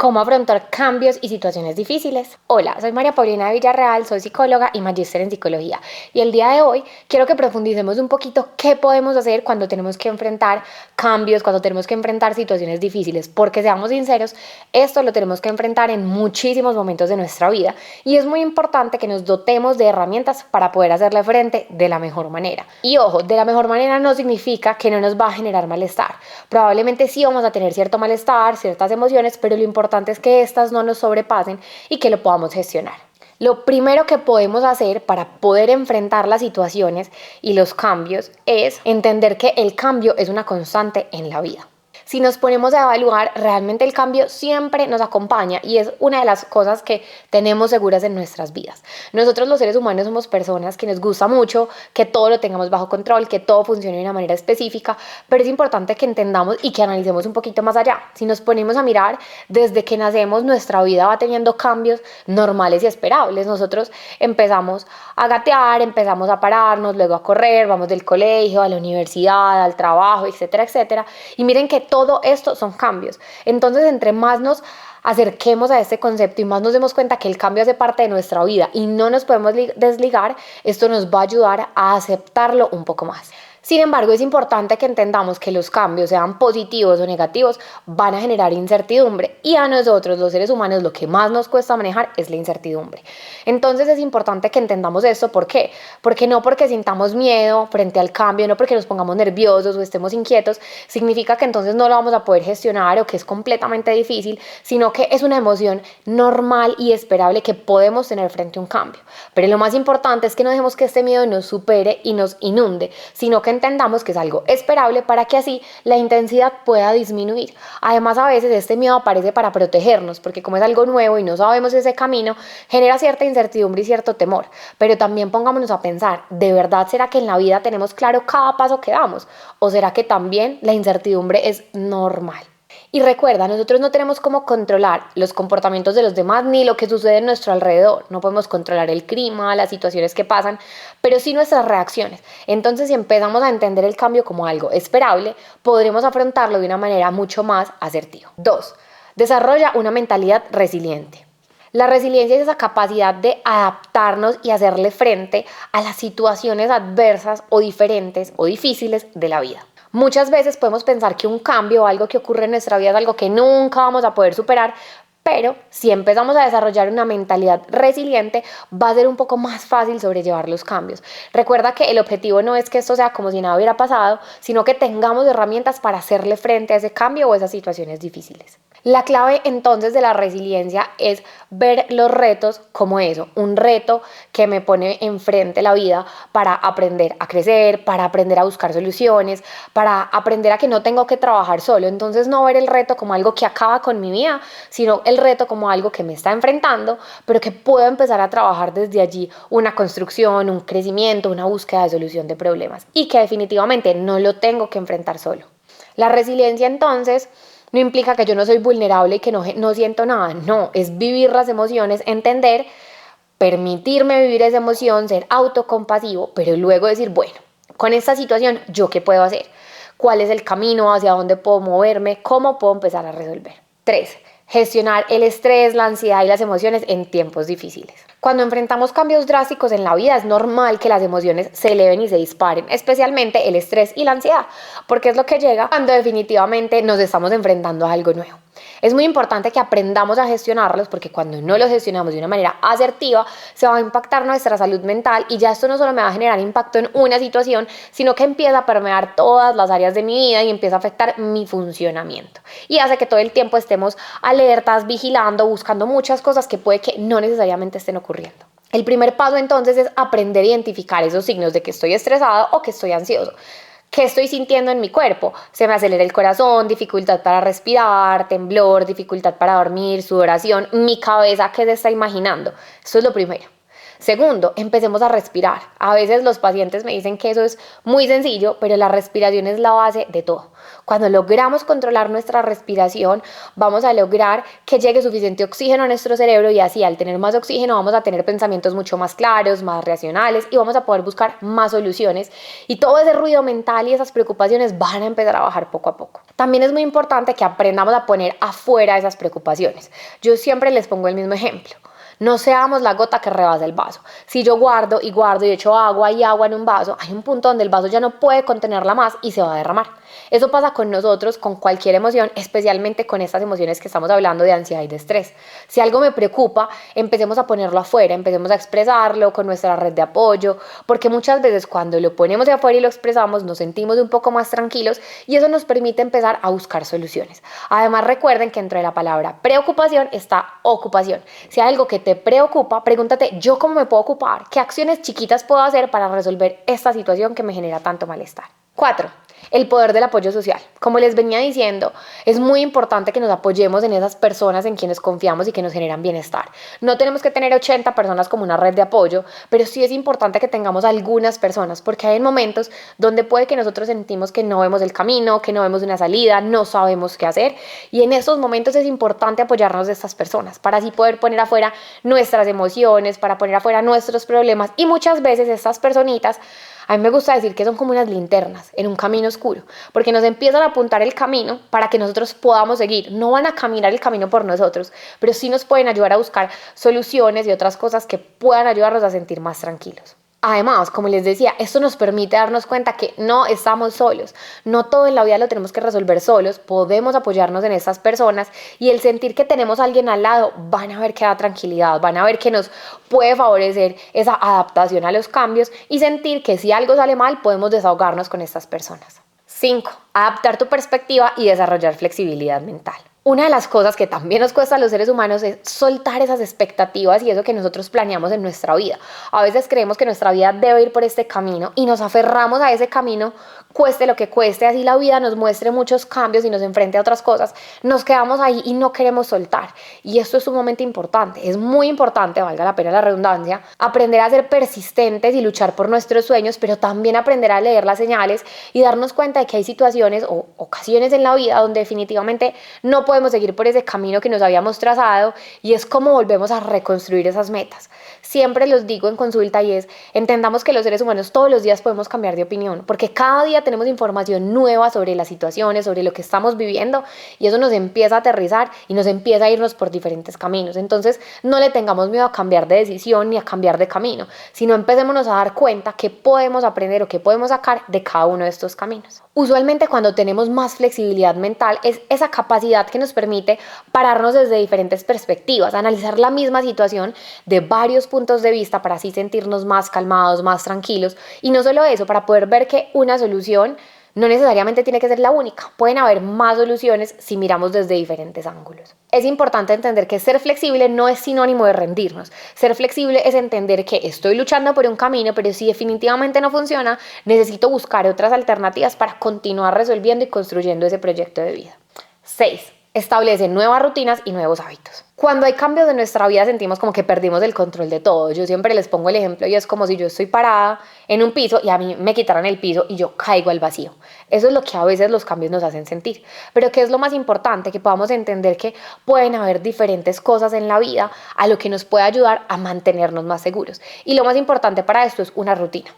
¿Cómo afrontar cambios y situaciones difíciles? Hola, soy María Paulina de Villarreal, soy psicóloga y magíster en psicología. Y el día de hoy quiero que profundicemos un poquito qué podemos hacer cuando tenemos que enfrentar cambios, cuando tenemos que enfrentar situaciones difíciles. Porque seamos sinceros, esto lo tenemos que enfrentar en muchísimos momentos de nuestra vida. Y es muy importante que nos dotemos de herramientas para poder hacerle frente de la mejor manera. Y ojo, de la mejor manera no significa que no nos va a generar malestar. Probablemente sí vamos a tener cierto malestar, ciertas emociones, pero lo importante es que estas no nos sobrepasen y que lo podamos gestionar. Lo primero que podemos hacer para poder enfrentar las situaciones y los cambios es entender que el cambio es una constante en la vida. Si nos ponemos a evaluar, realmente el cambio siempre nos acompaña y es una de las cosas que tenemos seguras en nuestras vidas. Nosotros los seres humanos somos personas que nos gusta mucho que todo lo tengamos bajo control, que todo funcione de una manera específica, pero es importante que entendamos y que analicemos un poquito más allá. Si nos ponemos a mirar, desde que nacemos nuestra vida va teniendo cambios normales y esperables. Nosotros empezamos a gatear, empezamos a pararnos, luego a correr, vamos del colegio a la universidad, al trabajo, etcétera, etcétera. Y miren que todo esto son cambios. Entonces, entre más nos acerquemos a este concepto y más nos demos cuenta que el cambio hace parte de nuestra vida y no nos podemos desligar, esto nos va a ayudar a aceptarlo un poco más. Sin embargo, es importante que entendamos que los cambios, sean positivos o negativos, van a generar incertidumbre y a nosotros, los seres humanos, lo que más nos cuesta manejar es la incertidumbre. Entonces es importante que entendamos esto. ¿Por qué? Porque no porque sintamos miedo frente al cambio, no porque nos pongamos nerviosos o estemos inquietos, significa que entonces no lo vamos a poder gestionar o que es completamente difícil, sino que es una emoción normal y esperable que podemos tener frente a un cambio. Pero lo más importante es que no dejemos que este miedo nos supere y nos inunde, sino que entendamos que es algo esperable para que así la intensidad pueda disminuir. Además, a veces este miedo aparece para protegernos, porque como es algo nuevo y no sabemos ese camino, genera cierta incertidumbre y cierto temor. Pero también pongámonos a pensar, ¿de verdad será que en la vida tenemos claro cada paso que damos? ¿O será que también la incertidumbre es normal? Y recuerda, nosotros no tenemos cómo controlar los comportamientos de los demás ni lo que sucede en nuestro alrededor. No podemos controlar el clima, las situaciones que pasan, pero sí nuestras reacciones. Entonces, si empezamos a entender el cambio como algo esperable, podremos afrontarlo de una manera mucho más asertiva. 2. Desarrolla una mentalidad resiliente. La resiliencia es esa capacidad de adaptarnos y hacerle frente a las situaciones adversas o diferentes o difíciles de la vida. Muchas veces podemos pensar que un cambio o algo que ocurre en nuestra vida es algo que nunca vamos a poder superar, pero si empezamos a desarrollar una mentalidad resiliente, va a ser un poco más fácil sobrellevar los cambios. Recuerda que el objetivo no es que esto sea como si nada hubiera pasado, sino que tengamos herramientas para hacerle frente a ese cambio o a esas situaciones difíciles. La clave entonces de la resiliencia es ver los retos como eso, un reto que me pone enfrente la vida para aprender a crecer, para aprender a buscar soluciones, para aprender a que no tengo que trabajar solo. Entonces no ver el reto como algo que acaba con mi vida, sino el reto como algo que me está enfrentando, pero que puedo empezar a trabajar desde allí una construcción, un crecimiento, una búsqueda de solución de problemas y que definitivamente no lo tengo que enfrentar solo. La resiliencia entonces no implica que yo no soy vulnerable y que no siento nada. No, es vivir las emociones, entender, permitirme vivir esa emoción, ser autocompasivo, pero luego decir, bueno, con esta situación, ¿yo qué puedo hacer? ¿Cuál es el camino? ¿Hacia dónde puedo moverme? ¿Cómo puedo empezar a resolver? 3. Gestionar el estrés, la ansiedad y las emociones en tiempos difíciles. Cuando enfrentamos cambios drásticos en la vida es normal que las emociones se eleven y se disparen, especialmente el estrés y la ansiedad, porque es lo que llega cuando definitivamente nos estamos enfrentando a algo nuevo. Es muy importante que aprendamos a gestionarlos porque cuando no los gestionamos de una manera asertiva se va a impactar nuestra salud mental y ya esto no solo me va a generar impacto en una situación, sino que empieza a permear todas las áreas de mi vida y empieza a afectar mi funcionamiento y hace que todo el tiempo estemos alertas, vigilando, buscando muchas cosas que puede que no necesariamente estén ocurriendo. El primer paso entonces es aprender a identificar esos signos de que estoy estresado o que estoy ansioso. ¿Qué estoy sintiendo en mi cuerpo? Se me acelera el corazón, dificultad para respirar, temblor, dificultad para dormir, sudoración, mi cabeza, ¿qué se está imaginando? Esto es lo primero. Segundo, empecemos a respirar. A veces los pacientes me dicen que eso es muy sencillo, pero la respiración es la base de todo. Cuando logramos controlar nuestra respiración, vamos a lograr que llegue suficiente oxígeno a nuestro cerebro y así al tener más oxígeno vamos a tener pensamientos mucho más claros, más racionales y vamos a poder buscar más soluciones y todo ese ruido mental y esas preocupaciones van a empezar a bajar poco a poco. También es muy importante que aprendamos a poner afuera esas preocupaciones. Yo siempre les pongo el mismo ejemplo. No seamos la gota que rebasa el vaso. Si yo guardo y echo agua y agua en un vaso, hay un punto donde el vaso ya no puede contenerla más y se va a derramar. Eso pasa con nosotros, con cualquier emoción, especialmente con estas emociones que estamos hablando de ansiedad y de estrés. Si algo me preocupa, empecemos a ponerlo afuera, empecemos a expresarlo con nuestra red de apoyo, porque muchas veces cuando lo ponemos de afuera y lo expresamos, nos sentimos un poco más tranquilos y eso nos permite empezar a buscar soluciones. Además, recuerden que dentro de la palabra preocupación está ocupación. Si hay algo que te preocupa, pregúntate, ¿yo cómo me puedo ocupar? ¿Qué acciones chiquitas puedo hacer para resolver esta situación que me genera tanto malestar? 4. El poder del apoyo social. Como les venía diciendo, es muy importante que nos apoyemos en esas personas en quienes confiamos y que nos generan bienestar. No tenemos que tener 80 personas como una red de apoyo, pero sí es importante que tengamos algunas personas, porque hay momentos donde puede que nosotros sentimos que no vemos el camino, que no vemos una salida, no sabemos qué hacer, y en esos momentos es importante apoyarnos de estas personas, para así poder poner afuera nuestras emociones, para poner afuera nuestros problemas, y muchas veces estas personitas, a mí me gusta decir que son como unas linternas en un camino oscuro, porque nos empiezan a apuntar el camino para que nosotros podamos seguir. No van a caminar el camino por nosotros, pero sí nos pueden ayudar a buscar soluciones y otras cosas que puedan ayudarnos a sentir más tranquilos. Además, como les decía, esto nos permite darnos cuenta que no estamos solos, no todo en la vida lo tenemos que resolver solos, podemos apoyarnos en estas personas y el sentir que tenemos a alguien al lado, van a ver que da tranquilidad, van a ver que nos puede favorecer esa adaptación a los cambios y sentir que si algo sale mal podemos desahogarnos con estas personas. 5. Adaptar tu perspectiva y desarrollar flexibilidad mental. Una de las cosas que también nos cuesta a los seres humanos es soltar esas expectativas y eso que nosotros planeamos en nuestra vida. A veces creemos que nuestra vida debe ir por este camino y nos aferramos a ese camino, cueste lo que cueste, así la vida nos muestre muchos cambios y nos enfrente a otras cosas. Nos quedamos ahí y no queremos soltar. Y esto es sumamente importante, es muy importante, valga la pena la redundancia, aprender a ser persistentes y luchar por nuestros sueños, pero también aprender a leer las señales y darnos cuenta de que hay situaciones o ocasiones en la vida donde definitivamente no podemos seguir por ese camino que nos habíamos trazado y es como volvemos a reconstruir esas metas. Siempre los digo en consulta y es, entendamos que los seres humanos todos los días podemos cambiar de opinión, porque cada día tenemos información nueva sobre las situaciones, sobre lo que estamos viviendo y eso nos empieza a aterrizar y nos empieza a irnos por diferentes caminos. Entonces no le tengamos miedo a cambiar de decisión ni a cambiar de camino, sino empecémonos a dar cuenta qué podemos aprender o qué podemos sacar de cada uno de estos caminos. Usualmente cuando tenemos más flexibilidad mental es esa capacidad que nos permite pararnos desde diferentes perspectivas, analizar la misma situación de varios puntos de vista para así sentirnos más calmados, más tranquilos y no solo eso, para poder ver que una solución no necesariamente tiene que ser la única, pueden haber más soluciones si miramos desde diferentes ángulos. Es importante entender que ser flexible no es sinónimo de rendirnos. Ser flexible es entender que estoy luchando por un camino, pero si definitivamente no funciona, necesito buscar otras alternativas para continuar resolviendo y construyendo ese proyecto de vida. 6. Establece nuevas rutinas y nuevos hábitos. Cuando hay cambios en nuestra vida sentimos como que perdimos el control de todo. Yo siempre les pongo el ejemplo y es como si yo estoy parada en un piso y a mí me quitaran el piso y yo caigo al vacío. Eso es lo que a veces los cambios nos hacen sentir. Pero ¿qué es lo más importante? Que podamos entender que pueden haber diferentes cosas en la vida a lo que nos puede ayudar a mantenernos más seguros. Y lo más importante para esto es una rutina.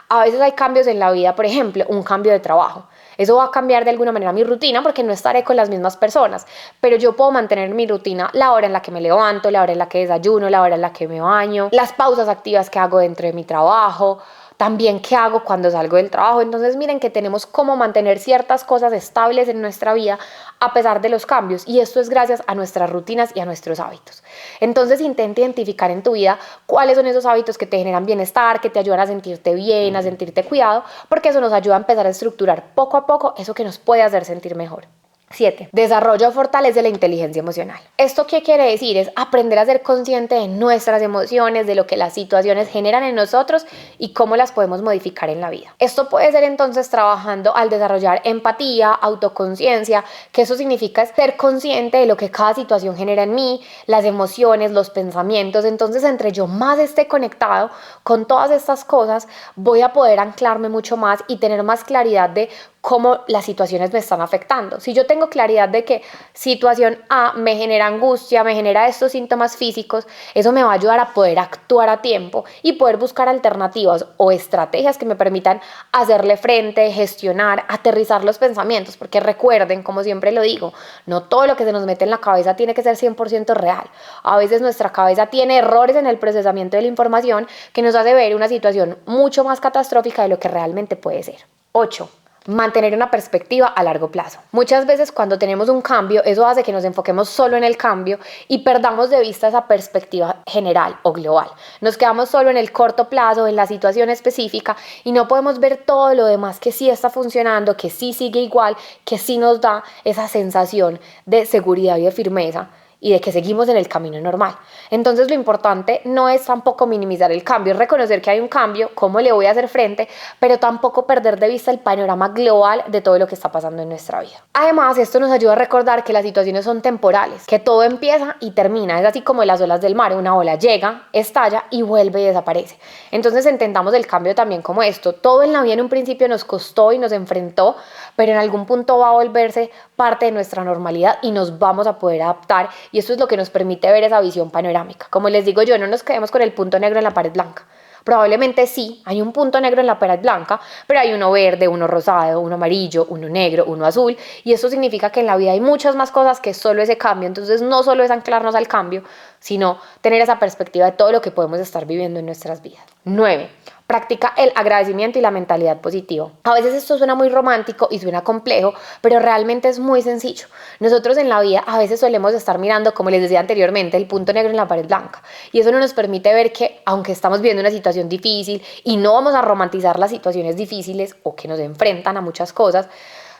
A veces hay cambios en la vida, por ejemplo, un cambio de trabajo. Eso va a cambiar de alguna manera mi rutina porque no estaré con las mismas personas, pero yo puedo mantener mi rutina, la hora en la que me levanto, la hora en la que desayuno, la hora en la que me baño, las pausas activas que hago dentro de mi trabajo, también qué hago cuando salgo del trabajo. Entonces miren que tenemos cómo mantener ciertas cosas estables en nuestra vida a pesar de los cambios y esto es gracias a nuestras rutinas y a nuestros hábitos. Entonces intenta identificar en tu vida cuáles son esos hábitos que te generan bienestar, que te ayudan a sentirte bien, a sentirte cuidado, porque eso nos ayuda a empezar a estructurar poco a poco eso que nos puede hacer sentir mejor. 7. Desarrollo o fortalece la inteligencia emocional. ¿Esto qué quiere decir? Es aprender a ser consciente de nuestras emociones, de lo que las situaciones generan en nosotros y cómo las podemos modificar en la vida. Esto puede ser entonces trabajando al desarrollar empatía, autoconciencia, que eso significa ser consciente de lo que cada situación genera en mí, las emociones, los pensamientos. Entonces, entre yo más esté conectado con todas estas cosas, voy a poder anclarme mucho más y tener más claridad de cómo las situaciones me están afectando. Si yo tengo claridad de que situación A me genera angustia, me genera estos síntomas físicos, eso me va a ayudar a poder actuar a tiempo y poder buscar alternativas o estrategias que me permitan hacerle frente, gestionar, aterrizar los pensamientos, porque recuerden, como siempre lo digo, no todo lo que se nos mete en la cabeza tiene que ser 100% real. A veces nuestra cabeza tiene errores en el procesamiento de la información que nos hace ver una situación mucho más catastrófica de lo que realmente puede ser. 8. Mantener una perspectiva a largo plazo. Muchas veces cuando tenemos un cambio, eso hace que nos enfoquemos solo en el cambio y perdamos de vista esa perspectiva general o global. Nos quedamos solo en el corto plazo, en la situación específica y no podemos ver todo lo demás que sí está funcionando, que sí sigue igual, que sí nos da esa sensación de seguridad y de firmeza y de que seguimos en el camino normal. Entonces lo importante no es tampoco minimizar el cambio, es reconocer que hay un cambio, cómo le voy a hacer frente, pero tampoco perder de vista el panorama global de todo lo que está pasando en nuestra vida. Además, esto nos ayuda a recordar que las situaciones son temporales, que todo empieza y termina, es así como las olas del mar, una ola llega, estalla y vuelve y desaparece. Entonces entendamos el cambio también como esto, todo en la vida en un principio nos costó y nos enfrentó, pero en algún punto va a volverse parte de nuestra normalidad y nos vamos a poder adaptar y esto es lo que nos permite ver esa visión panorámica. Como les digo yo, no nos quedemos con el punto negro en la pared blanca. Probablemente sí, hay un punto negro en la pared blanca, pero hay uno verde, uno rosado, uno amarillo, uno negro, uno azul y eso significa que en la vida hay muchas más cosas que solo ese cambio. Entonces no solo es anclarnos al cambio, sino tener esa perspectiva de todo lo que podemos estar viviendo en nuestras vidas. 9. Practica el agradecimiento y la mentalidad positiva. A veces esto suena muy romántico y suena complejo, pero realmente es muy sencillo. Nosotros en la vida a veces solemos estar mirando, como les decía anteriormente, el punto negro en la pared blanca. Y eso no nos permite ver que, aunque estamos viviendo una situación difícil y no vamos a romantizar las situaciones difíciles o que nos enfrentan a muchas cosas,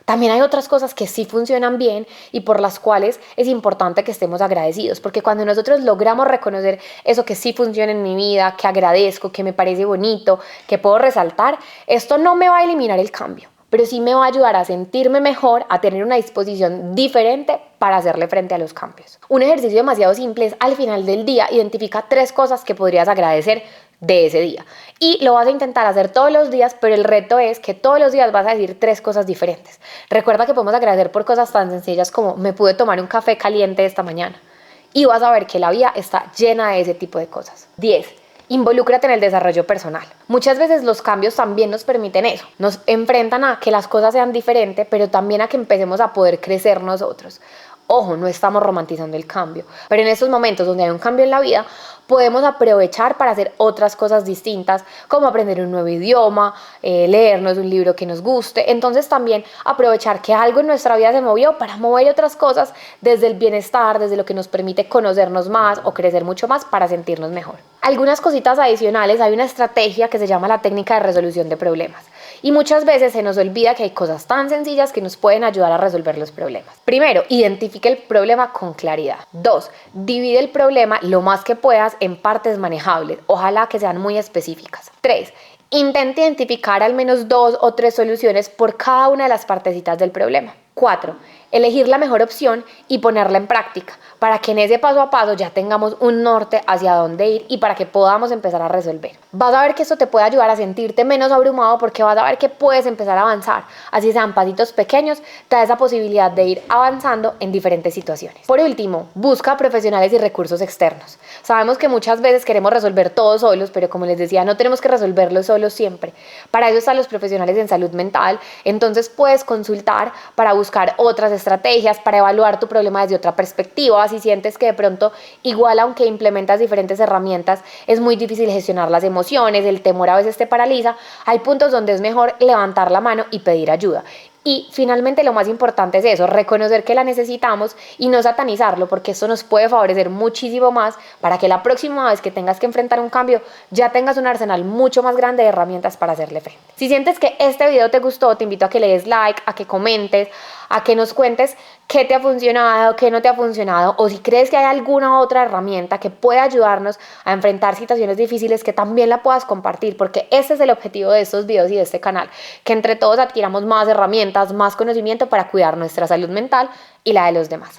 también hay otras cosas que sí funcionan bien y por las cuales es importante que estemos agradecidos, porque cuando nosotros logramos reconocer eso que sí funciona en mi vida, que agradezco, que me parece bonito, que puedo resaltar, esto no me va a eliminar el cambio, pero sí me va a ayudar a sentirme mejor, a tener una disposición diferente para hacerle frente a los cambios. Un ejercicio demasiado simple es al final del día identifica 3 cosas que podrías agradecer de ese día y lo vas a intentar hacer todos los días, pero el reto es que todos los días vas a decir 3 cosas diferentes. Recuerda que podemos agradecer por cosas tan sencillas como me pude tomar un café caliente esta mañana y vas a ver que la vida está llena de ese tipo de cosas. 10. Involúcrate en el desarrollo personal. Muchas veces los cambios también nos permiten eso, nos enfrentan a que las cosas sean diferentes, pero también a que empecemos a poder crecer nosotros. Ojo, no estamos romantizando el cambio, pero en estos momentos donde hay un cambio en la vida, podemos aprovechar para hacer otras cosas distintas, como aprender un nuevo idioma, leernos un libro que nos guste. Entonces también aprovechar que algo en nuestra vida se movió para mover otras cosas desde el bienestar, desde lo que nos permite conocernos más o crecer mucho más para sentirnos mejor. Algunas cositas adicionales, hay una estrategia que se llama la técnica de resolución de problemas. Y muchas veces se nos olvida que hay cosas tan sencillas que nos pueden ayudar a resolver los problemas. Primero, identifica el problema con claridad. 2, divide el problema lo más que puedas en partes manejables, ojalá que sean muy específicas. 3, intenta identificar al menos 2 o 3 soluciones por cada una de las partecitas del problema. 4, elegir la mejor opción y ponerla en práctica para que en ese paso a paso ya tengamos un norte hacia dónde ir y para que podamos empezar a resolver. Vas a ver que esto te puede ayudar a sentirte menos abrumado porque vas a ver que puedes empezar a avanzar. Así sean pasitos pequeños, te da esa posibilidad de ir avanzando en diferentes situaciones. Por último, busca profesionales y recursos externos. Sabemos que muchas veces queremos resolver todo solos, pero como les decía, no tenemos que resolverlo solos siempre. Para eso están los profesionales en salud mental, entonces puedes consultar para buscar otras estrategias, para evaluar tu problema desde otra perspectiva. Si sientes que de pronto, igual aunque implementas diferentes herramientas, es muy difícil gestionar las emociones, el temor a veces te paraliza, hay puntos donde es mejor levantar la mano y pedir ayuda. Y finalmente lo más importante es eso, reconocer que la necesitamos y no satanizarlo, porque esto nos puede favorecer muchísimo más para que la próxima vez que tengas que enfrentar un cambio ya tengas un arsenal mucho más grande de herramientas para hacerle frente. Si sientes que este video te gustó, te invito a que le des like, a que comentes, a que nos cuentes qué te ha funcionado, qué no te ha funcionado, o si crees que hay alguna otra herramienta que pueda ayudarnos a enfrentar situaciones difíciles, que también la puedas compartir, porque ese es el objetivo de estos videos y de este canal, que entre todos adquiramos más herramientas, más conocimiento para cuidar nuestra salud mental y la de los demás.